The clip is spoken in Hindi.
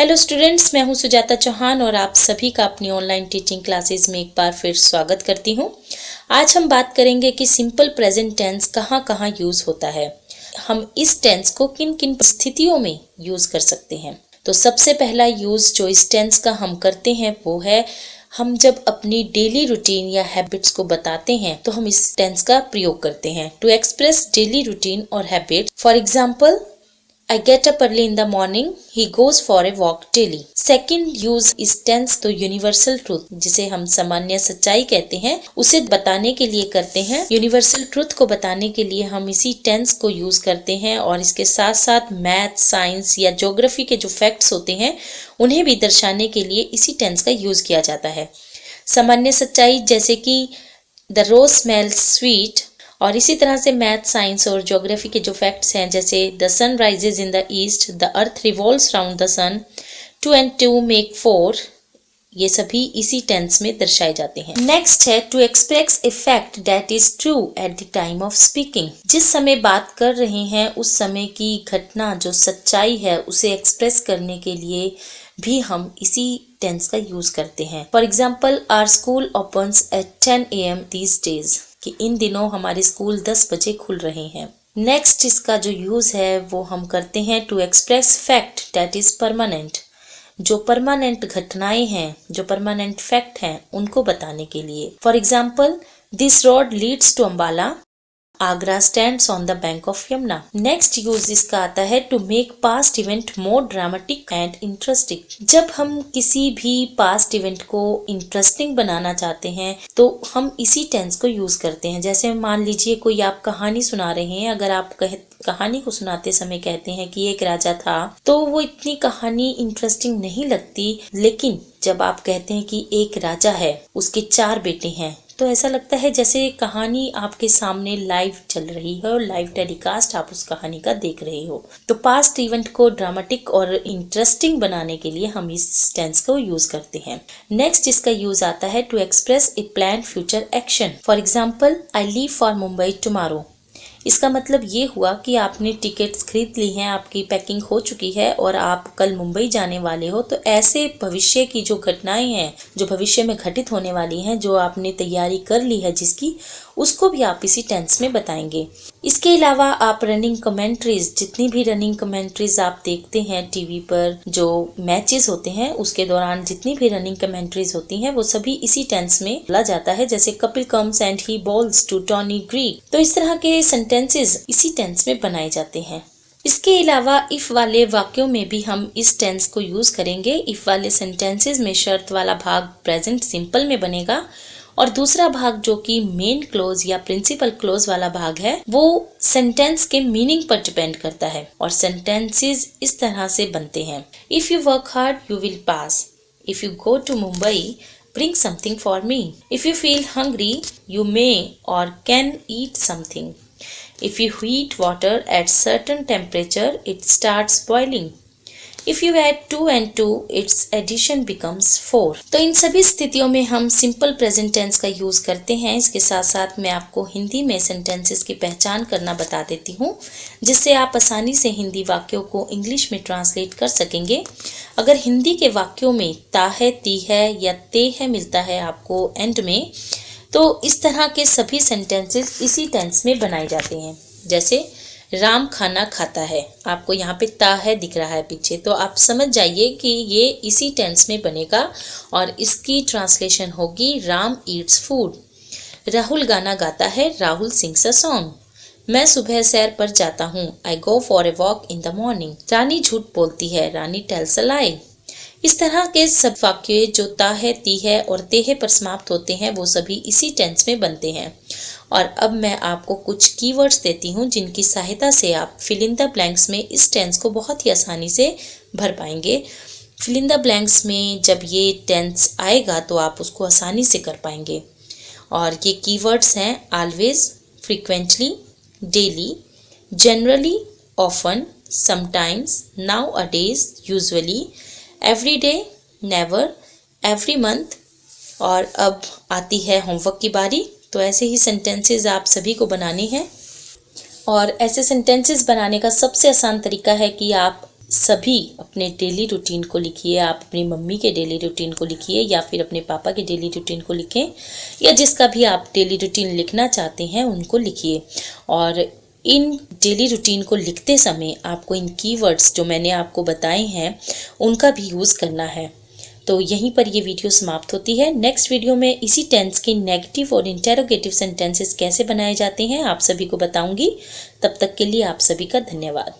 हेलो स्टूडेंट्स, मैं हूं सुजाता चौहान और आप सभी का अपनी ऑनलाइन टीचिंग क्लासेस में एक बार फिर स्वागत करती हूं। आज हम बात करेंगे कि सिंपल प्रेजेंट टेंस कहां कहां यूज होता है। हम इस टेंस को किन किन स्थितियों में यूज कर सकते हैं। तो सबसे पहला यूज जो इस टेंस का हम करते हैं वो है हम जब अपनी डेली रूटीन या हैबिट्स को बताते हैं तो हम इस टेंस का प्रयोग करते हैं टू एक्सप्रेस डेली रूटीन और habit. For example, I get up early in the morning. He goes for a walk daily. Second use is tense तो यूनिवर्सल ट्रूथ जिसे हम सामान्य सच्चाई कहते हैं उसे बताने के लिए करते हैं। यूनिवर्सल ट्रूथ को बताने के लिए हम इसी टेंस को यूज करते हैं और इसके साथ साथ मैथ, साइंस या ज्योग्राफी के जो फैक्ट्स होते हैं उन्हें भी दर्शाने के लिए इसी टेंस का यूज किया जाता है। सामान्य सच्चाई जैसे कि द रोज स्मेल्स स्वीट, और इसी तरह से मैथ, साइंस और ज्योग्राफी के जो फैक्ट्स हैं जैसे the sun rises in the east, the earth revolves round the sun, 2 and 2 make 4, ये सभी इसी टेंस में दर्शाए जाते हैं। नेक्स्ट है to express a fact that is true at the time of speaking. जिस समय बात कर रहे हैं उस समय की घटना जो सच्चाई है उसे एक्सप्रेस करने के लिए भी हम इसी टेंस का यूज करते हैं। For example, our school opens at 10 AM these days, कि इन दिनों हमारे स्कूल 10 बजे खुल रहे हैं। नेक्स्ट इसका जो यूज है वो हम करते हैं to express fact that is permanent. जो परमानेंट घटनाएं हैं, जो परमानेंट फैक्ट हैं, उनको बताने के लिए। For example, this road leads to Ambala, Agra stands on the bank of Yamuna. Next use इसका आता है to make past event more dramatic and interesting. जब हम किसी भी पास्ट इवेंट को इंटरेस्टिंग बनाना चाहते हैं तो हम इसी टेंस को यूज करते हैं। जैसे मान लीजिए कोई आप कहानी सुना रहे हैं, अगर आप कहानी को सुनाते समय कहते हैं कि एक राजा था, तो वो इतनी कहानी इंटरेस्टिंग नहीं लगती। लेकिन जब आप कहते हैं कि एक राजा है, उसके 4 बेटे हैं, तो ऐसा लगता है जैसे कहानी आपके सामने लाइव चल रही है और लाइव टेलीकास्ट आप उस कहानी का देख रहे हो। तो पास्ट इवेंट को ड्रामेटिक और इंटरेस्टिंग बनाने के लिए हम इस टेंस को यूज करते हैं। नेक्स्ट इसका यूज आता है to express a plan future action. For example, I leave for Mumbai tomorrow. इसका मतलब ये हुआ कि आपने टिकट्स खरीद ली हैं, आपकी पैकिंग हो चुकी है और आप कल मुंबई जाने वाले हो। तो ऐसे भविष्य की जो घटनाएं हैं, जो भविष्य में घटित होने वाली हैं, जो आपने तैयारी कर ली है जिसकी, उसको भी आप इसी टेंस में बताएंगे। इसके अलावा आप रनिंग कमेंट्रीज, जितनी भी रनिंग कमेंट्रीज आप देखते हैं टीवी पर, जो मैचेस होते हैं उसके दौरान जितनी भी रनिंग कमेंट्रीज होती हैं वो सभी इसी टेंस में बोला जाता है। जैसे Kapil comes and he bowls to Tony Greig. तो इस तरह के सेंटेंसेस इसी टेंस में बनाए जाते हैं। इसके अलावा इफ वाले वाक्यों में भी हम इस टेंस को यूज करेंगे। इफ वाले सेंटेंसेस में शर्त वाला भाग प्रेजेंट सिंपल में बनेगा और दूसरा भाग जो कि मेन क्लोज या प्रिंसिपल क्लोज वाला भाग है वो सेंटेंस के मीनिंग पर डिपेंड करता है। और सेंटेंसेस इस तरह से बनते हैं। If you work hard you will pass, if you go to Mumbai bring something for me, if you feel hungry you may or can eat something, if you heat water at certain temperature it starts boiling, if you add 2 and 2 its addition becomes 4। तो इन सभी स्थितियों में हम सिंपल प्रेजेंट टेंस का यूज करते हैं। इसके साथ साथ मैं आपको हिंदी में सेंटेंसेस की पहचान करना बता देती हूँ, जिससे आप आसानी से हिंदी वाक्यों को इंग्लिश में ट्रांसलेट कर सकेंगे। अगर हिंदी के वाक्यों में ता है, ती है या ते है मिलता है आपको एंड में, तो इस तरह के सभी सेंटेंसेस इसी टेंस में बनाए जाते हैं। जैसे राम खाना खाता है, आपको यहाँ पे ता है दिख रहा है पीछे, तो आप समझ जाइए कि ये इसी टेंस में बनेगा और इसकी ट्रांसलेशन होगी राम ईट्स फूड। राहुल गाना गाता है, राहुल सिंग्स अ सॉन्ग। मैं सुबह सैर पर जाता हूँ, I go for a walk in the morning. Rani झूठ बोलती है, रानी टेल्स अ लाई। इस तरह के सब वाक्य जो ता है, ती है और ते है पर समाप्त होते हैं वो सभी इसी टेंस में बनते हैं। और अब मैं आपको कुछ कीवर्ड्स देती हूँ जिनकी सहायता से आप फिल इन द ब्लैंक्स में इस टेंस को बहुत ही आसानी से भर पाएंगे। फिल इन द ब्लैंक्स में जब ये टेंस आएगा तो आप उसको आसानी से कर पाएंगे। और ये कीवर्ड्स हैं always, frequently, daily, generally, often, sometimes, now अ days, usually, every day, never, every month. और अब आती है होमवर्क की बारी। तो ऐसे ही सेंटेंसेस आप सभी को बनाने हैं और ऐसे सेंटेंसेस बनाने का सबसे आसान तरीका है कि आप सभी अपने डेली रूटीन को लिखिए। आप अपनी मम्मी के डेली रूटीन को लिखिए या फिर अपने पापा के डेली रूटीन को लिखें, या जिसका भी आप डेली रूटीन लिखना चाहते हैं उनको लिखिए। और इन डेली रूटीन को लिखते समय आपको इन कीवर्ड्स जो मैंने आपको बताए हैं उनका भी यूज़ करना है। तो यहीं पर ये वीडियो समाप्त होती है। नेक्स्ट वीडियो में इसी टेंस के नेगेटिव और इंटेरोगेटिव सेंटेंसेस कैसे बनाए जाते हैं आप सभी को बताऊंगी। तब तक के लिए आप सभी का धन्यवाद।